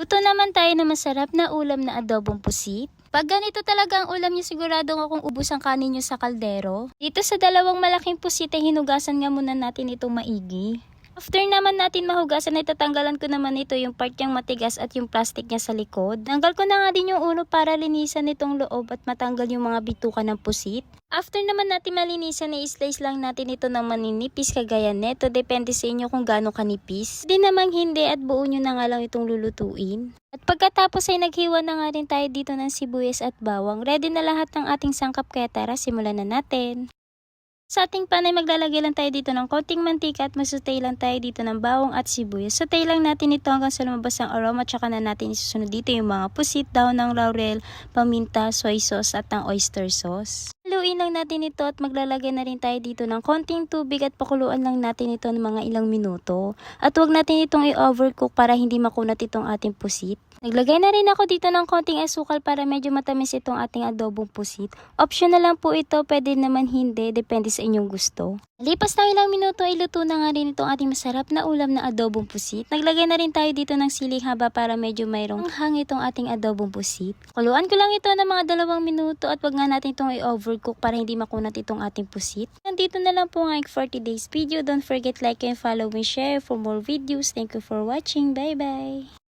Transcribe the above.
Luto naman tayo na masarap na ulam na adobong pusit. Pag ganito talaga ang ulam niyo, siguradong akong ubos ang kanin niyo sa kaldero. Dito sa dalawang malaking pusit ay hinugasan nga muna natin itong maigi. After naman natin mahugasan ay tatanggalan ko naman ito yung part niyang matigas at yung plastic niya sa likod. Tanggal ko na nga din yung ulo para linisan itong loob at matanggal yung mga bituka ng pusit. After naman natin malinisan, i-slice lang natin ito ng maninipis kagaya neto. Depende sa inyo kung gaano kanipis. Di namang hindi at buo nyo na nga lang itong lulutuin. At pagkatapos ay naghiwa na nga rin tayo dito ng sibuyas at bawang. Ready na lahat ng ating sangkap kaya tara simulan na natin. Sa ating pan ay maglalagay lang tayo dito ng konting mantika at masutay lang tayo dito ng bawang at sibuyas. Sutay lang natin ito hanggang sa lumabas ang aroma, tsaka na natin isusunod dito yung mga pusit, daon ng laurel, paminta, soy sauce at ang oyster sauce. Haluin lang natin ito at maglalagay na rin tayo dito ng konting tubig at pakuluan lang natin ito ng mga ilang minuto. At huwag natin itong i-overcook para hindi makunat itong ating pusit. Naglagay na rin ako dito ng konting asukal para medyo matamis itong ating adobong pusit. Optional lang po ito, pwede naman hindi, depende sa inyong gusto. Lipas ng ilang minuto ay luto na nga rin itong ating masarap na ulam na adobong pusit. Naglagay na rin tayo dito ng siling haba para medyo mayroong hang itong ating adobong pusit. Kuluan ko lang ito ng mga 2 minuto at wag nga natin itong i-overcook para hindi makunat itong ating pusit. Nandito na lang po ang 40 days video. Don't forget like and follow me, share for more videos. Thank you for watching. Bye bye!